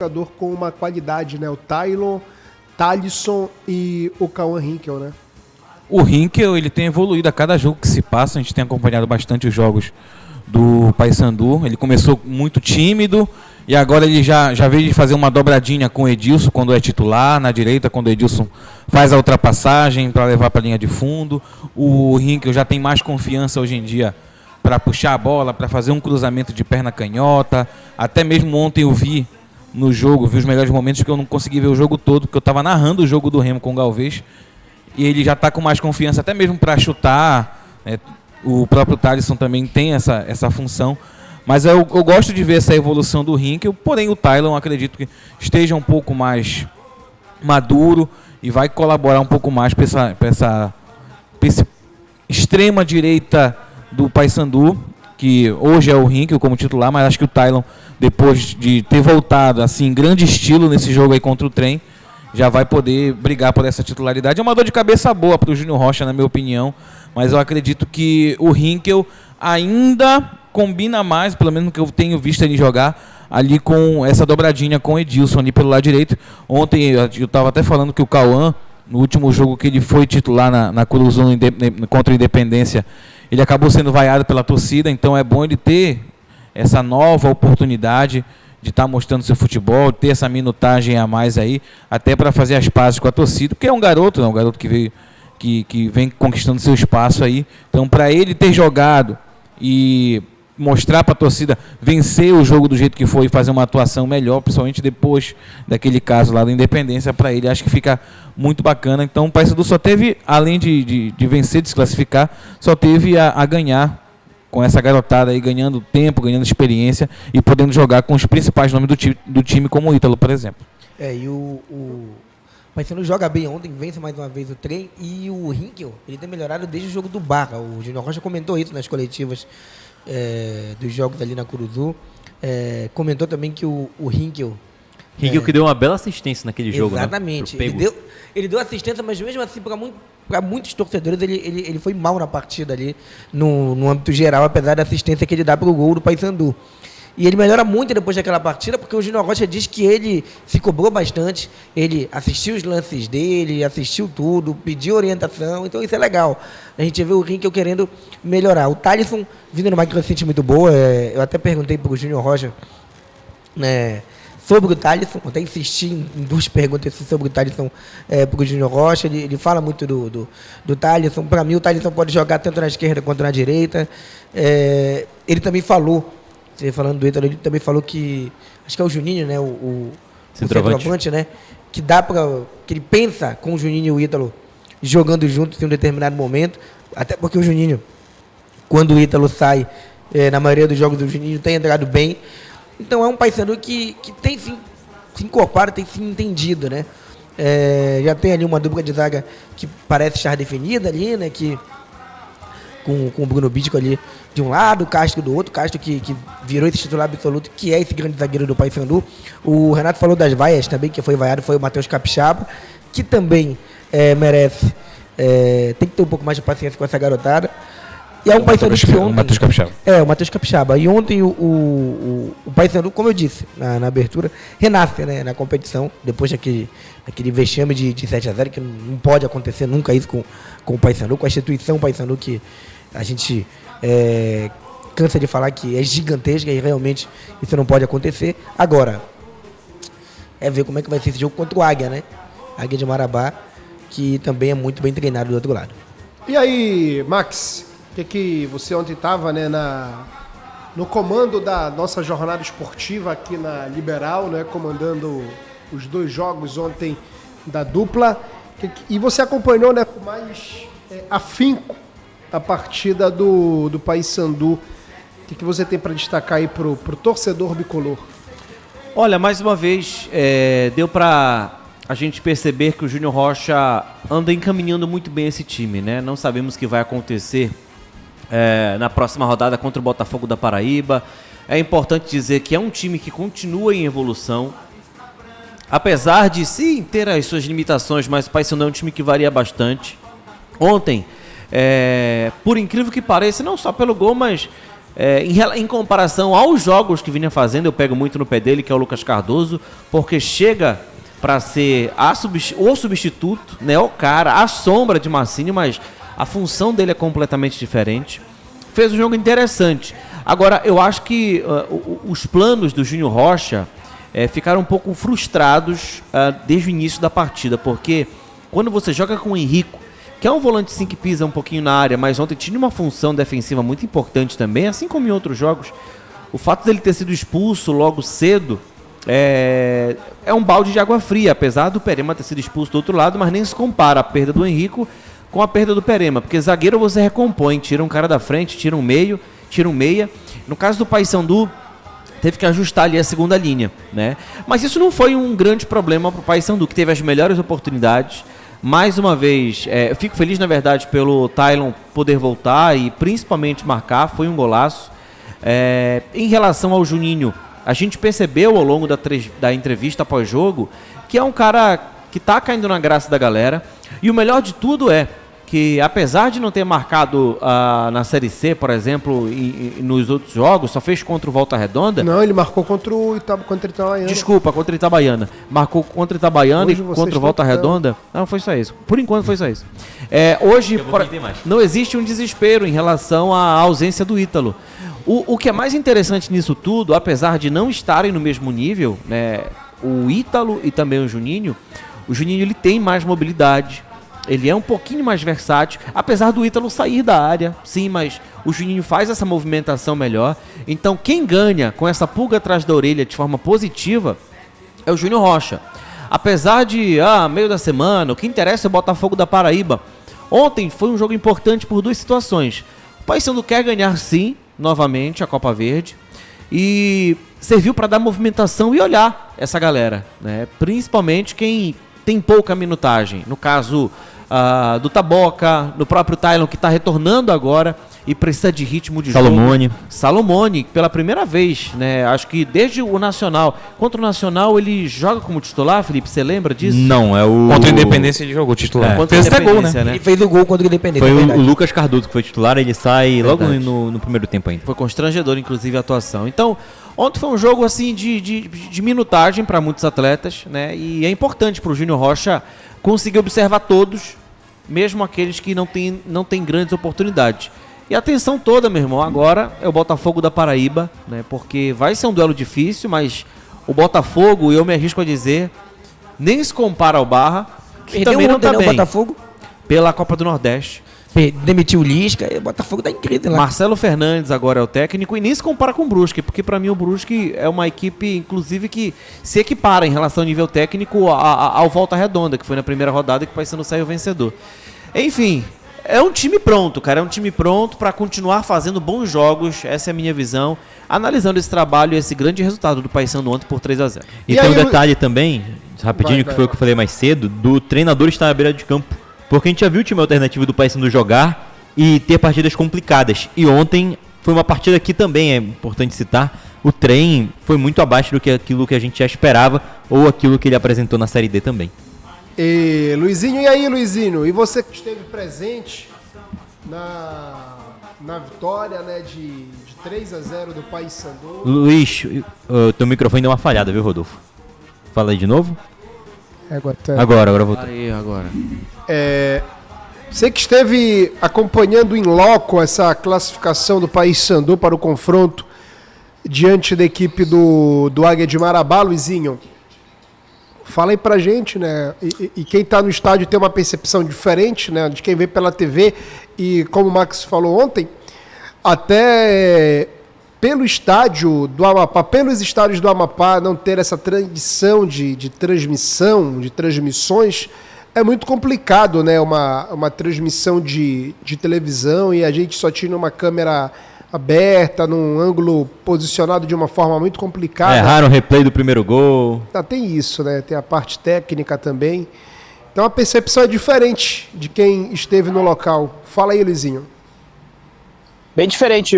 jogador com uma qualidade, né? O Taylor, Thalisson e o Cauã Hinkel, né? O Hinkel, ele tem evoluído a cada jogo que se passa. A gente tem acompanhado bastante os jogos do Paysandu. Ele começou muito tímido e agora ele já veio de fazer uma dobradinha com o Edilson quando é titular, na direita, quando o Edilson faz a ultrapassagem para levar para a linha de fundo. O Hinkel já tem mais confiança hoje em dia para puxar a bola, para fazer um cruzamento de perna canhota. Até mesmo ontem eu vi no jogo, vi os melhores momentos, que eu não consegui ver o jogo todo, porque eu estava narrando o jogo do Remo com o Galvez. E ele já está com mais confiança, até mesmo para chutar. O próprio Thalisson também tem essa função. Mas eu gosto de ver essa evolução do Hinkel. Porém, o Taylor, acredito que esteja um pouco mais maduro e vai colaborar um pouco mais para essa extrema direita do Paysandu, que hoje é o Hinkel como titular, mas acho que o Taylor, depois de ter voltado assim, em grande estilo nesse jogo aí contra o Trem, já vai poder brigar por essa titularidade. É uma dor de cabeça boa para o Júnior Rocha, na minha opinião, mas eu acredito que o Hinkel ainda combina mais, pelo menos no que eu tenho visto ele jogar, ali com essa dobradinha com o Edilson ali pelo lado direito. Ontem eu estava até falando que o Cauã, no último jogo que ele foi titular na Cruzão contra a Independência, ele acabou sendo vaiado pela torcida, então é bom ele ter essa nova oportunidade de estar mostrando seu futebol, ter essa minutagem a mais aí, até para fazer as pazes com a torcida, porque é um garoto, né? Um garoto que veio, que vem conquistando seu espaço aí. Então, para ele ter jogado e mostrar para a torcida, vencer o jogo do jeito que foi e fazer uma atuação melhor, principalmente depois daquele caso lá da Independência, para ele acho que fica muito bacana. Então o Paysandu só teve, além de vencer, de se classificar, só teve a ganhar com essa garotada aí, ganhando tempo, ganhando experiência e podendo jogar com os principais nomes do time, como o Ítalo, por exemplo. E o Paysandu joga bem ontem, vence mais uma vez o Trem, e o Hinkel, ele tem melhorado desde o jogo do Barra. O Júnior Rocha comentou isso nas coletivas dos jogos ali na Curuzu. Comentou também que o Hinkel... Hinkel que deu uma bela assistência naquele jogo, exatamente, né? Ele deu assistência, mas mesmo assim, para muitos torcedores, ele foi mal na partida ali, no âmbito geral, apesar da assistência que ele dá para o gol do Paysandu. E ele melhora muito depois daquela partida, porque o Júnior Rocha diz que ele se cobrou bastante, ele assistiu os lances dele, assistiu tudo, pediu orientação, então isso é legal. A gente vê o Hinkel querendo melhorar. O Thalisson vindo numa crescente muito boa, eu até perguntei para o Júnior Rocha, né, sobre o Thalisson, até insisti em duas perguntas sobre o Thalisson para o Júnior Rocha. Ele fala muito do Thalisson. Para mim, o Thalisson pode jogar tanto na esquerda quanto na direita. Ele também falou, falando do Ítalo, ele também falou que, acho que é o Juninho, né, o centroavante, né, que ele pensa com o Juninho e o Ítalo jogando juntos em um determinado momento, até porque o Juninho, quando o Ítalo sai, na maioria dos jogos do Juninho tem entrado bem. Então é um Paysandu que tem sim se encorpado, tem se entendido, né? Já tem ali uma dupla de zaga que parece estar definida ali, né? Que, com o Bruno Bítico ali de um lado, o Castro do outro, Castro que virou esse titular absoluto, que é esse grande zagueiro do Paysandu. O Renato falou das vaias também, que foi vaiado, foi o Matheus Capixaba, que também merece, tem que ter um pouco mais de paciência com essa garotada. E é um Paysandu que ontem... O Matheus Capixaba. O Matheus Capixaba. E ontem o Paysandu, como eu disse na abertura, renasce, né, na competição, depois daquele vexame de 7-0, que não pode acontecer nunca isso com o Paysandu, com a instituição Paysandu, que a gente cansa de falar que é gigantesca e realmente isso não pode acontecer. Agora, ver como é que vai ser esse jogo contra o Águia, né? Águia de Marabá, que também é muito bem treinado do outro lado. E aí, Max, que você ontem estava, né, no comando da nossa jornada esportiva aqui na Liberal, né, comandando os 2 jogos ontem da dupla, e você acompanhou, né, com mais afinco a partida do Paysandu. O que você tem para destacar aí pro torcedor bicolor? Olha, mais uma vez, deu para a gente perceber que o Júnior Rocha anda encaminhando muito bem esse time, né? Não sabemos o que vai acontecer na próxima rodada contra o Botafogo da Paraíba. É importante dizer que é um time que continua em evolução, apesar de sim ter as suas limitações, mas o Paysandu é um time que varia bastante. Ontem, por incrível que pareça, não só pelo gol, mas Em comparação aos jogos que vinha fazendo, eu pego muito no pé dele, que é o Lucas Cardoso, porque chega para ser o substituto, né, o cara, a sombra de Marcinho, mas a função dele é completamente diferente. Fez um jogo interessante. Agora, eu acho que os planos do Júnior Rocha ficaram um pouco frustrados desde o início da partida, porque quando você joga com o Henrico, que é um volante sim que pisa um pouquinho na área, mas ontem tinha uma função defensiva muito importante também, assim como em outros jogos, o fato dele ter sido expulso logo cedo é um balde de água fria, apesar do Perema ter sido expulso do outro lado, mas nem se compara a perda do Henrico com a perda do Perema, porque zagueiro você recompõe, tira um cara da frente, tira um meio, tira um meia. No caso do Paysandu, teve que ajustar ali a segunda linha, né? Mas isso não foi um grande problema para o Paysandu, que teve as melhores oportunidades. Mais uma vez, eu fico feliz, na verdade, pelo Tylon poder voltar e principalmente marcar, foi um golaço. Em relação ao Juninho, a gente percebeu ao longo da entrevista pós-jogo que é um cara que está caindo na graça da galera. E o melhor de tudo é que, apesar de não ter marcado na Série C, por exemplo, nos outros jogos, só fez contra o Volta Redonda. Não, ele marcou contra o Itabaiana. Desculpa, contra o Itabaiana. Marcou contra o Itabaiana e contra o Volta Redonda. Não, foi só isso. Por enquanto foi só isso. Hoje, não existe um desespero em relação à ausência do Ítalo. O que é mais interessante nisso tudo, apesar de não estarem no mesmo nível, né, o Ítalo e também o Juninho ele tem mais mobilidade. Ele é um pouquinho mais versátil, apesar do Ítalo sair da área, sim, mas o Juninho faz essa movimentação melhor. Então quem ganha com essa pulga atrás da orelha de forma positiva é o Júnior Rocha. Apesar de, meio da semana, o que interessa é o Botafogo da Paraíba. Ontem foi um jogo importante por duas situações. O Paysandu quer ganhar sim, novamente, a Copa Verde, e serviu para dar movimentação e olhar essa galera, né? Principalmente quem tem pouca minutagem, no caso do Taboca, no próprio Tylon, que está retornando agora e precisa de ritmo de Salomone. jogo. Salomone, pela primeira vez, né? Acho que desde o Nacional. Contra o Nacional ele joga como titular, Felipe, você lembra disso? Não, Contra o Independência ele jogou titular. Fez até gol, né? Ele fez o gol contra o Independente. Foi o Lucas Cardoso que foi titular, ele sai logo no primeiro tempo ainda. Foi constrangedor, inclusive, a atuação. Então, ontem foi um jogo assim de minutagem para muitos atletas, né? E é importante para o Júnior Rocha conseguir observar todos, mesmo aqueles que não têm grandes oportunidades. E a atenção toda, meu irmão, agora é o Botafogo da Paraíba, né? Porque vai ser um duelo difícil, mas o Botafogo, eu me arrisco a dizer, nem se compara ao Barra, que Perdeu também não ontem, tá né, bem, o Botafogo? pela Copa do Nordeste. Demitiu o Lisca, o Botafogo tá incrível lá. Marcelo Fernandes agora é o técnico e nem se compara com o Brusque, porque para mim o Brusque é uma equipe, inclusive, que se equipara em relação ao nível técnico ao Volta Redonda, que foi na primeira rodada que o Paysandu saiu vencedor. Enfim, é um time pronto, cara, é um time pronto para continuar fazendo bons jogos, essa é a minha visão, analisando esse trabalho e esse grande resultado do Paysandu ontem por 3-0. E tem um detalhe também, rapidinho, que foi o que eu falei mais cedo, do treinador estar na beira de campo. Porque a gente já viu o time alternativo do Paysandu jogar e ter partidas complicadas. E ontem foi uma partida que também é importante citar. O trem foi muito abaixo do que aquilo que a gente já esperava ou aquilo que ele apresentou na Série D também. Luizinho, e aí, Luizinho? E você que esteve presente na vitória, né, de 3-0 do Paysandu? Luiz, o teu microfone deu uma falhada, viu, Rodolfo? Fala aí de novo. Agora voltou. Aí, agora. Você que esteve acompanhando em loco essa classificação do Paysandu para o confronto diante da equipe do Águia de Marabá, Luizinho, fala aí pra gente, né? E quem tá no estádio tem uma percepção diferente, né? De quem vê pela TV e, como o Max falou ontem, até pelo estádio do Amapá, pelos estádios do Amapá não ter essa tradição de transmissão, de transmissões, é muito complicado, né? Uma transmissão de televisão e a gente só tinha uma câmera aberta, num ângulo posicionado de uma forma muito complicada. Erraram o replay do primeiro gol. Tem isso, né? Tem a parte técnica também. Então a percepção é diferente de quem esteve no local. Fala aí, Luizinho. Bem diferente,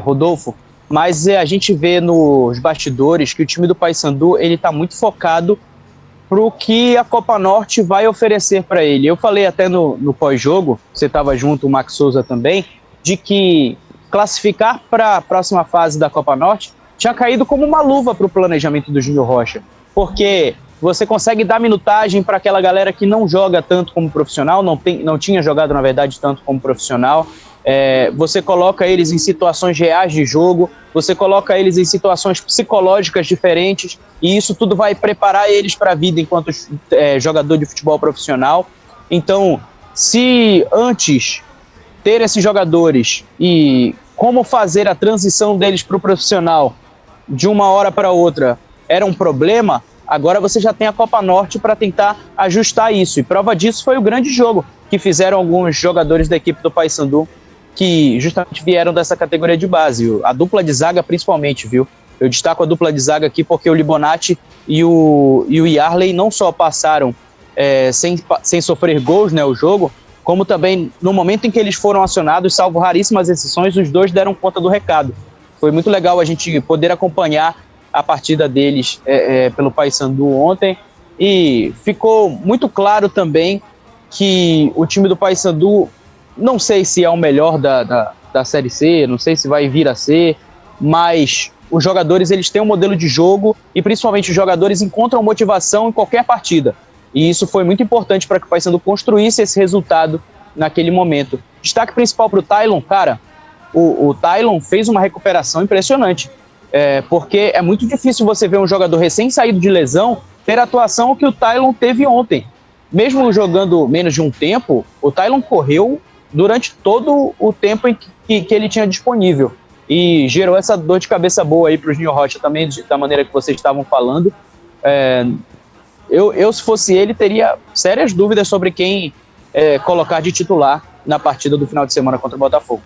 Rodolfo, mas a gente vê nos bastidores que o time do Paysandu ele está muito focado para o que a Copa Norte vai oferecer para ele. Eu falei até no pós-jogo, você estava junto, o Max Souza também, de que classificar para a próxima fase da Copa Norte tinha caído como uma luva para o planejamento do Júnior Rocha, porque você consegue dar minutagem para aquela galera que não joga tanto como profissional, não tinha jogado, na verdade, tanto como profissional. Você coloca eles em situações reais de jogo, você coloca eles em situações psicológicas diferentes, e isso tudo vai preparar eles para a vida enquanto jogador de futebol profissional. Então, se antes ter esses jogadores e como fazer a transição deles para o profissional de uma hora para outra era um problema, agora você já tem a Copa Norte para tentar ajustar isso. E prova disso foi o grande jogo que fizeram alguns jogadores da equipe do Paysandu, que justamente vieram dessa categoria de base. A dupla de zaga principalmente, viu? Eu destaco a dupla de zaga aqui porque o Libonati e o Yarley não só passaram sem sofrer gols, né, o jogo, como também no momento em que eles foram acionados, salvo raríssimas exceções, os dois deram conta do recado. Foi muito legal a gente poder acompanhar a partida deles pelo Paysandu ontem, e ficou muito claro também que o time do Paysandu, não sei se é o melhor da Série C, não sei se vai vir a ser, mas os jogadores eles têm um modelo de jogo e principalmente os jogadores encontram motivação em qualquer partida. E isso foi muito importante para que o Paysandu construísse esse resultado naquele momento. Destaque principal para o Tylon, cara, o Tylon fez uma recuperação impressionante, porque é muito difícil você ver um jogador recém-saído de lesão ter a atuação que o Tylon teve ontem. Mesmo jogando menos de um tempo, o Tylon correu durante todo o tempo que ele tinha disponível e gerou essa dor de cabeça boa aí para o Júnior Rocha também, da maneira que vocês estavam falando. Eu, se fosse ele, teria sérias dúvidas sobre quem colocar de titular na partida do final de semana contra o Botafogo.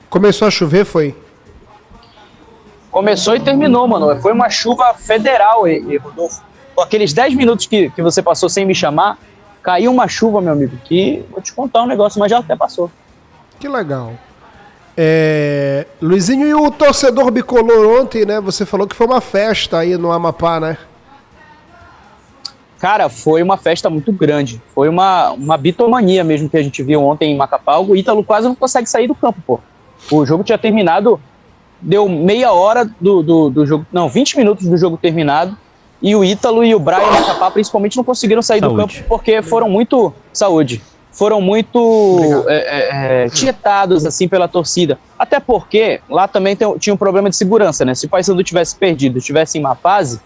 Começou a chover, foi? Começou e terminou, mano. Foi uma chuva federal, Rodolfo. Com aqueles 10 minutos que você passou sem me chamar, caiu uma chuva, meu amigo, que vou te contar um negócio, mas já até passou. Que legal. Luizinho, e o torcedor bicolor ontem, né? Você falou que foi uma festa aí no Amapá, né? Cara, foi uma festa muito grande. Foi uma bitomania mesmo que a gente viu ontem em Macapá. O Ítalo quase não consegue sair do campo, pô. O jogo tinha terminado, deu meia hora do jogo, não, 20 minutos do jogo terminado, e o Ítalo e o Brian Macapá principalmente não conseguiram sair do campo porque foram muito tietados assim pela torcida. Até porque lá também tinha um problema de segurança, né? Se o Paysandu tivesse perdido, tivesse em má fase,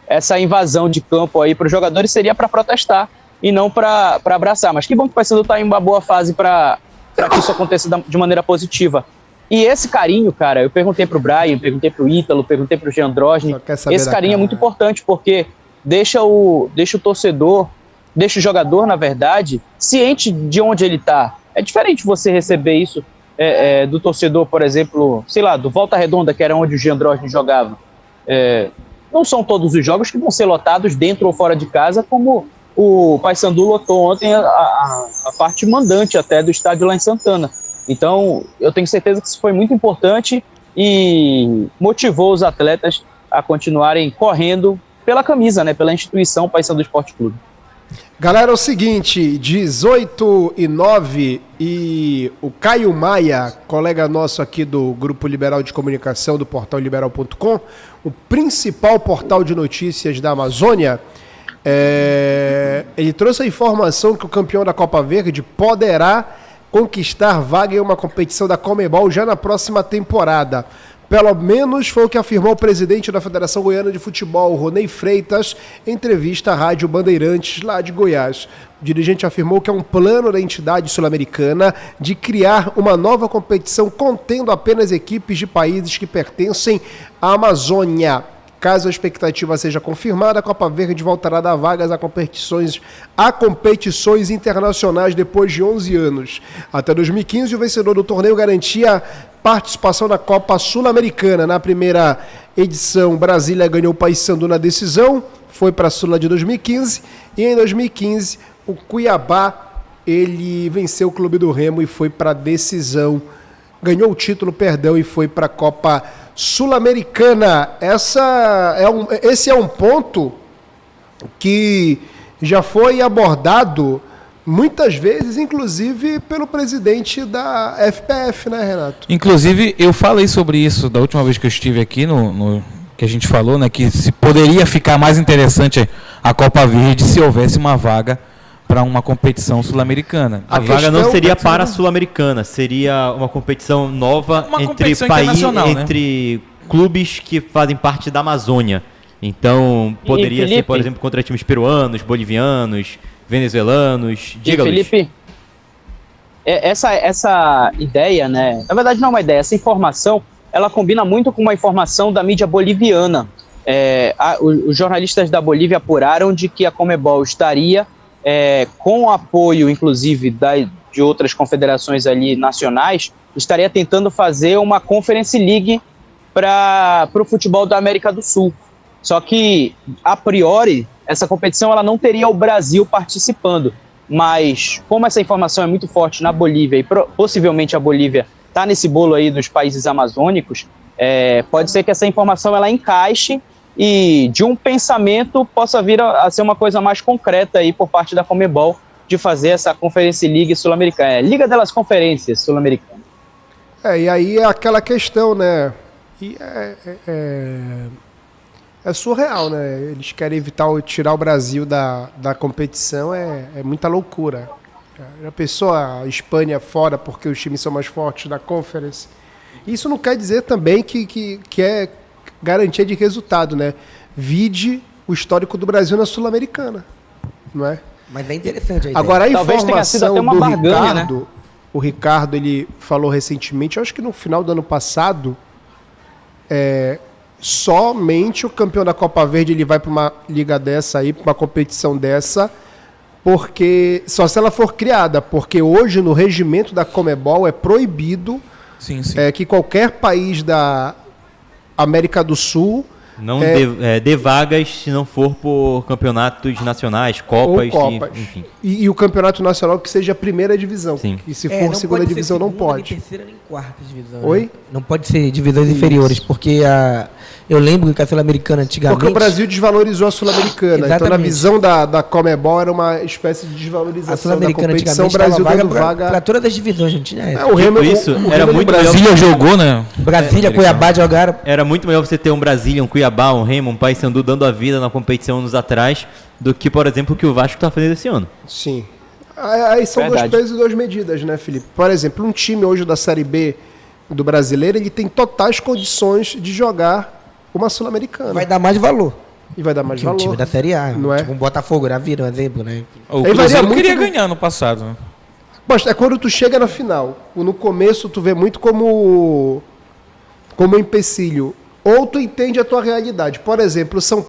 essa invasão de campo aí para os jogadores seria para protestar e não para abraçar. Mas que bom que o Paysandu está em uma boa fase para que isso aconteça de maneira positiva. E esse carinho, cara, eu perguntei pro Brian, perguntei pro Ítalo, perguntei pro Jean Drosny. Esse carinho é muito importante porque deixa o torcedor, deixa o jogador, na verdade, ciente de onde ele tá. É diferente você receber isso do torcedor, por exemplo, sei lá, do Volta Redonda, que era onde o Jean Drosny jogava. Não são todos os jogos que vão ser lotados dentro ou fora de casa, como o Paysandu lotou ontem a parte mandante até do estádio lá em Santana. Então, eu tenho certeza que isso foi muito importante e motivou os atletas a continuarem correndo pela camisa, né, pela instituição Paysandu Esporte Clube. Galera, é o seguinte, 18:09 e o Caio Maia, colega nosso aqui do Grupo Liberal de Comunicação do portal liberal.com, o principal portal de notícias da Amazônia, ele trouxe a informação que o campeão da Copa Verde poderá conquistar vaga em uma competição da Conmebol já na próxima temporada. Pelo menos foi o que afirmou o presidente da Federação Goiana de Futebol, Ronei Freitas, em entrevista à Rádio Bandeirantes, lá de Goiás. O dirigente afirmou que é um plano da entidade sul-americana de criar uma nova competição contendo apenas equipes de países que pertencem à Amazônia. Caso a expectativa seja confirmada, a Copa Verde voltará a dar vagas a competições internacionais depois de 11 anos. Até 2015, o vencedor do torneio garantia participação na Copa Sul-Americana. Na primeira edição, Brasília ganhou o Paysandu na decisão, foi para a Sula de 2015, e em 2015, o Cuiabá, ele venceu o Clube do Remo e foi para a decisão, ganhou o título, e foi para a Copa Sul-Americana. Esse é um ponto que já foi abordado Muitas vezes, inclusive, pelo presidente da FPF, né, Renato? Inclusive, eu falei sobre isso da última vez que eu estive aqui, que a gente falou, né, que se poderia ficar mais interessante a Copa Verde se houvesse uma vaga para uma competição sul-americana. A vaga não seria para a Sul-Americana, seria uma competição nova Uma entre competição países, internacional, né? entre clubes que fazem parte da Amazônia. Então, poderia ser, por exemplo, contra times peruanos, bolivianos, venezuelanos. Diga, Luiz. Felipe, essa ideia, né? Na verdade, não é uma ideia. Essa informação, ela combina muito com uma informação da mídia boliviana. Os jornalistas da Bolívia apuraram de que a Conmebol estaria com o apoio, inclusive, de outras confederações ali nacionais, estaria tentando fazer uma Conference League para o futebol da América do Sul. Só que, a priori, essa competição ela não teria o Brasil participando. Mas, como essa informação é muito forte na Bolívia e possivelmente a Bolívia está nesse bolo aí dos países amazônicos, pode ser que essa informação ela encaixe e de um pensamento possa vir a ser uma coisa mais concreta aí por parte da Conmebol de fazer essa Conference League sul-americana, Liga das Conferências sul-americana. E aí é aquela questão, né? E é surreal, né? Eles querem tirar o Brasil da competição, é muita loucura. Já pensou a Espanha fora porque os times são mais fortes da Conference? Isso não quer dizer também que é garantia de resultado, né? Vide o histórico do Brasil na Sul-Americana, não é? Mas é interessante a ideia. Agora, a Talvez tenha sido até informação uma do barganha, Ricardo, né? O Ricardo, ele falou recentemente, eu acho que no final do ano passado, somente o campeão da Copa Verde ele vai para uma liga dessa aí, para uma competição dessa, porque só se ela for criada, porque hoje no regimento da Conmebol é proibido Sim, sim. que qualquer país da América do Sul Não dê vagas se não for por campeonatos nacionais, Copas, ou Copas. enfim. E o campeonato nacional que seja a primeira divisão. Sim. E se for segunda divisão não pode. Nem terceira nem quarta divisão. Oi? Né? Não pode ser divisões inferiores, porque eu lembro que a Sul-Americana antigamente... Porque o Brasil desvalorizou a Sul-Americana. Então, na Exatamente. visão da Conmebol, era uma espécie de desvalorização A Sul-Americana da competição. O antigamente Brasil dava dando vaga... para todas as divisões, não tinha essa. o Remo, isso, o era Remo muito Brasil. Brasília jogou, né? Brasília, Cuiabá jogaram... Era muito melhor você ter um Brasília, um Cuiabá, um Remo, um Paysandu dando a vida na competição anos atrás do que, por exemplo, o que o Vasco está fazendo esse ano. Sim. Aí são Verdade. dois pesos e duas medidas, né, Felipe? Por exemplo, um time hoje da Série B do Brasileiro, ele tem totais condições de jogar uma Sul-Americana. Vai dar mais valor E vai dar mais que o valor. time da Série A. Não é? Tipo um Botafogo, da vida, um exemplo, né? O Aí varia Cruzeiro muito queria do- ganhar no passado, né? Mas é quando tu chega na final. No começo, tu vê muito como empecilho. Ou tu entende a tua realidade. Por exemplo, o São